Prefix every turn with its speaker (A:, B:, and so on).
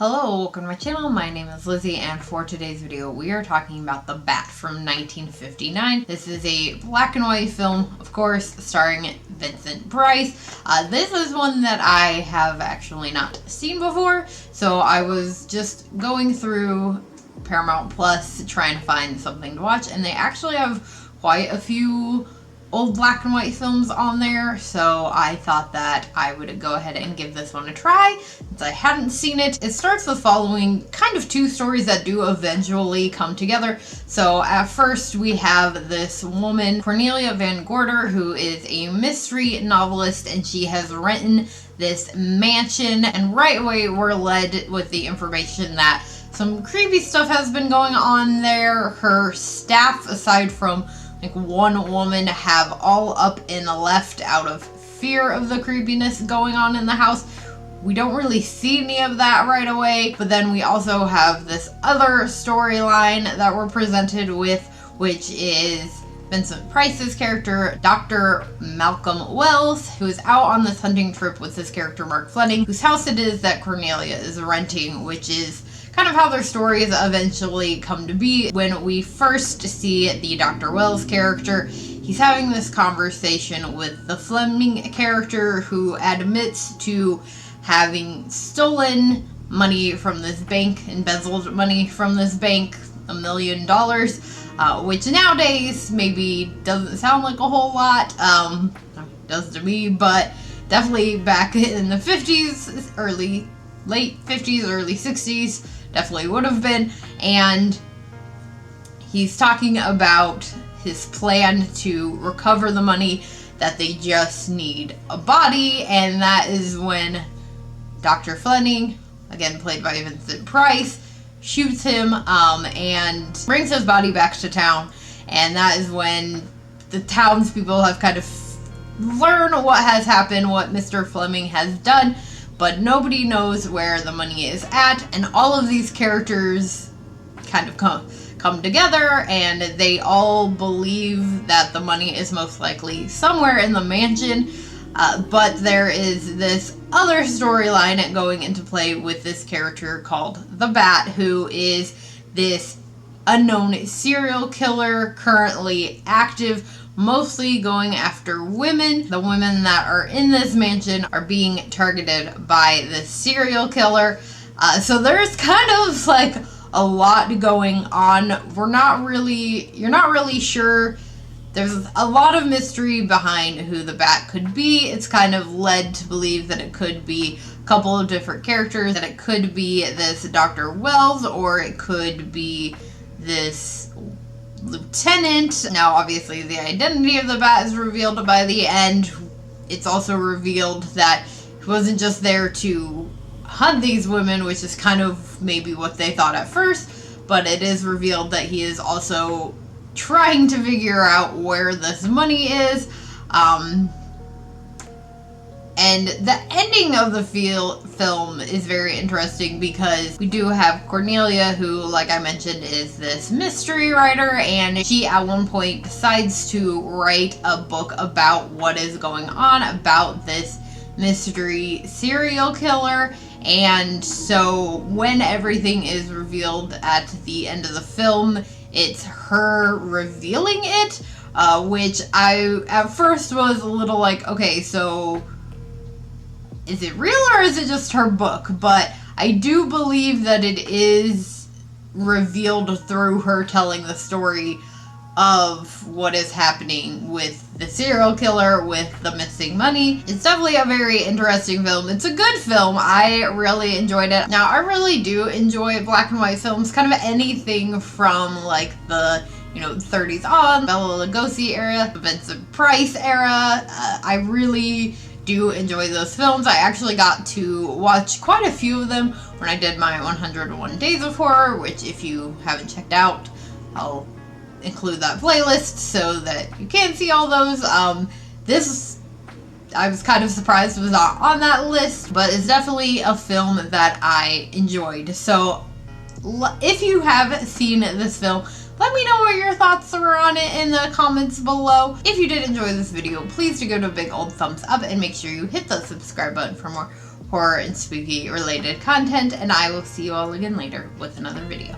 A: Hello, welcome to my channel. My name is Lizzie, and for today's video we are talking about The Bat from 1959. This is a black and white film, of course, starring Vincent Price. This is one that I have actually not seen before, so I was just going through Paramount Plus trying to find something to watch, and they actually have quite a few old black and white films on there, so I thought that I would go ahead and give this one a try since I hadn't seen it. It starts with following kind of two stories that do eventually come together. So at first we have this woman, Cornelia Van Gorder, who is a mystery novelist, and she has written this mansion, and right away we're led with the information that some creepy stuff has been going on there. Her staff, aside from like one woman, have all up and left out of fear of the creepiness going on in the house. We don't really see any of that right away, but then we also have this other storyline that we're presented with, which is Vincent Price's character, Dr. Malcolm Wells, who is out on this hunting trip with his character Mark Fleming, whose house it is that Cornelia is renting, which is kind of how their stories eventually come to be. When we first see the Dr. Wells character, he's having this conversation with the Fleming character, who admits to having stolen money from this bank, embezzled money from this bank, $1 million, which nowadays maybe doesn't sound like a whole lot, does to me, but definitely back in the 50s, late 50s, early 60s, definitely would have been. And he's talking about his plan to recover the money, that they just need a body, and that is when Dr. Fleming, again played by Vincent Price, shoots him and brings his body back to town. And that is when the townspeople have kind of learned what has happened, what Mr. Fleming has done, but nobody knows where the money is at. And all of these characters kind of come together, and they all believe that the money is most likely somewhere in the mansion. But there is this other storyline going into play with this character called the Bat, who is this unknown serial killer currently active, mostly going after women. The women that are in this mansion are being targeted by this serial killer. So there's kind of like a lot going on. You're not really sure. There's a lot of mystery behind who the Bat could be. It's kind of led to believe that it could be a couple of different characters, that it could be this Dr. Wells, or it could be this lieutenant. Now, obviously, the identity of the Bat is revealed by the end. It's also revealed that he wasn't just there to hunt these women, which is kind of maybe what they thought at first, but it is revealed that he is also trying to figure out where this money is. And the ending of the film is very interesting, because we do have Cornelia, who, like I mentioned, is this mystery writer, and she at one point decides to write a book about what is going on about this mystery serial killer. And so when everything is revealed at the end of the film, it's her revealing it, which I at first was a little like, okay, so is it real or is it just her book? But I do believe that it is revealed through her telling the story of what is happening with the serial killer, with the missing money. It's definitely a very interesting film. It's a good film. I really enjoyed it. Now, I really do enjoy black and white films, kind of anything from like the 30s on, Bela Lugosi era, the Vincent Price era. I really do enjoy those films. I actually got to watch quite a few of them when I did my 101 Days of Horror, which if you haven't checked out, I'll include that playlist so that you can see all those. I was kind of surprised it was not on that list, but it's definitely a film that I enjoyed. So if you have seen this film, let me know what your thoughts were on it in the comments below. If you did enjoy this video, please do give it a big old thumbs up, and make sure you hit the subscribe button for more horror and spooky related content, and I will see you all again later with another video.